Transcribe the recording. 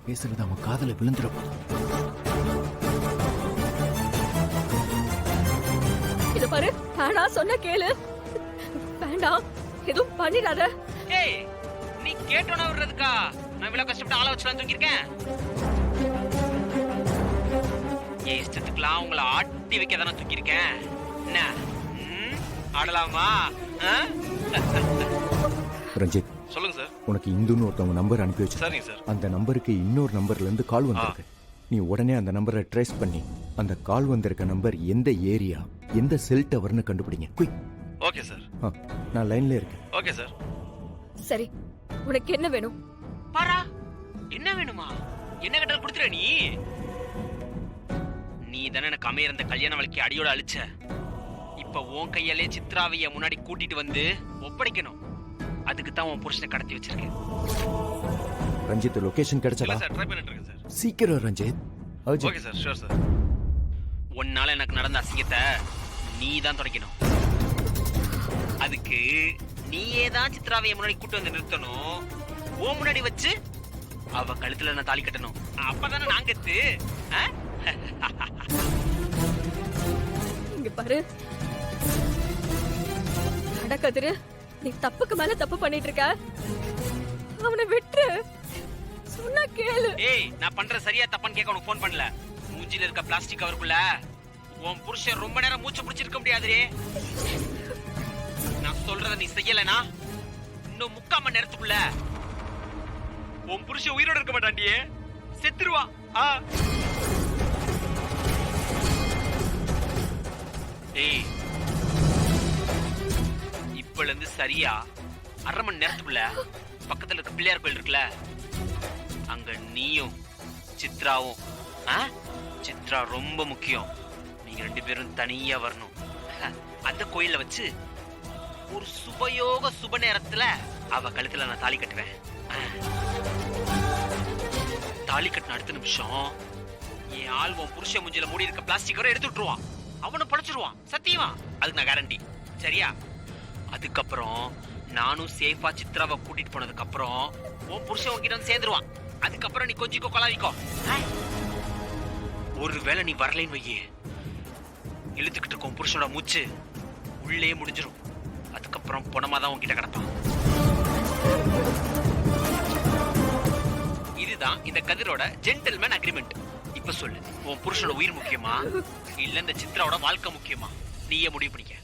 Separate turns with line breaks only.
பேசுறது அவன் காதல விழுந்துற போதும்.
இத பாரு, வேணாம் சொன்ன கேளு. வேண்டாம், எதுவும் பண்ணிடாத.
ஏய், நீ கேட்டோனா விடுறதுக்கா நான் இவ்வளவு கஷ்டப்பட்டு ஆள வச்சுலாம் தூக்கியிருக்கேன். ஏன் இஷ்டத்துக்குலாம் உங்களை ஆட்டி வைக்க தானே தூக்கியிருக்கேன். என்ன ஆடலாமா?
ரஞ்சித்,
சொல்லுங்க சார்.
உனக்கு இந்துன்னு ஒருத்தவங்க நம்பர் அனுப்பி வச்சு.
சரிங்க சார்.
அந்த நம்பருக்கு இன்னொரு நம்பர்ல இருந்து கால் வந்திருக்கு. நீ உடனே அந்த நம்பரை ட்ரேஸ் பண்ணி அந்த கால் வந்திருக்க நம்பர் எந்த ஏரியா, எந்த செல் டவர்னு கண்டுபிடிங்க. குயிக்.
Okay sir.
நான் லைன்ல இருக்கேன்.
Okay sir.
சரி, உனக்கு என்ன வேணும்?
பாரா, என்ன வேணுமா? என்ன கட்டல் கொடுத்துற நீ? நீ தானே எனக்கு அமைய இருந்த கல்யாண வழக்கை அடியோட அழிச்ச. இப்ப உன் கையாலே சித்ராவைய முன்னாடி கூட்டிட்டு வந்து ஒப்படைக்கணும். அதுக்கு தான் உன் புருஷனை கடத்தி வச்சிருக்கேன்.
ரஞ்சித், லொகேஷன் கிடைச்சதா?
இல்ல சார், ட்ரை பண்ணிட்டு இருக்கேன் சார்.
சீக்கிரம் Ranjith.
Okay sir, sure sir.
உன்னால எனக்கு நடந்த அசிங்கத்தை நீ தான் தொடக்கணும். அதுக்கு நீயே தான் சித்ராவைய முன்னாடி கூட்டு வந்து நிறுத்தணும். ஓ முன்னாடி வச்சு அவ கழுத்துல நான் தாலி கட்டணும். அப்பதானே நாங்க
இங்க பாரு கதிரு, நீ தப்புக்கு மேல தப்பு பண்ணிட்டு இருக்க. அவனை விட்டு சொன்னா கேளு.
ஏய், நான் பண்ற சரியா தப்பான்னு கேட்க உனக்கு ஃபோன் பண்ணல. மூஞ்சில இருக்க பிளாஸ்டிக் கவருக்குள்ள உன் புருஷன் ரொம்ப நேரம் மூச்சு பிடிச்சிருக்க முடியாதுரே. நான் சொல்றத நீ செய்யலனா இன்னும் 3/4 மணி நேரத்துக்குள்ள உன் புருஷன் உயிரோட இருக்க மாட்டாண்டியே, செத்துருவா. ஏய், இப்பல இருந்து சரியா 1/2 மணி நேரத்துக்குள்ள பக்கத்துல இருக்க பிள்ளையார் கோயில் இருக்குல்ல, அங்க நீயும் சித்ராவும். சித்ரா ரொம்ப முக்கியம். நீங்க 2 பேரும் தனியா வரணும். அந்த கோயில்ல வச்சு ஒரு சுபயோக சுப நேரத்துல அவ கழுத்துல நான் தாலி கட்டுவேன். தாலி கட்டின அடுத்த நிமிஷம் என் ஆள் உன் புருஷ மூஞ்சில மூடி இருக்க பிளாஸ்டிக் வரை எடுத்து விட்டுருவான். அவனை பழச்சிருவான், சத்தியமா. அதுக்கு நான் கேரண்டி. சரியா? அதுக்கப்புறம் நானும் சேஃபா சித்ராவை கூட்டிட்டு போனதுக்கு அப்புறம் உன் புருஷன் உன்கிட்ட வந்து சேர்ந்துருவான். அதுக்கப்புறம் நீ கொஞ்சிக்கோ கொலாவிக்கோ. ஒருவேளை நீ வரலைன்னு வையே, இழுத்துக்கிட்டு இருக்கும் புருஷனோட மூச்சு உள்ளே முடிஞ்சிரும். அதுக்கப்புறம் பொணமாதான் உன்கிட்ட கிடப்பான். இதுதான் இந்த கதிரோட ஜென்டில்மேன் அக்ரிமெண்ட். இப்ப சொல்லு, உன் புருஷனோட உயிர் முக்கியமா இல்ல இந்த சித்ராவோட வாழ்க்கை முக்கியமா? நீயே முடிவு பண்ணிக்க.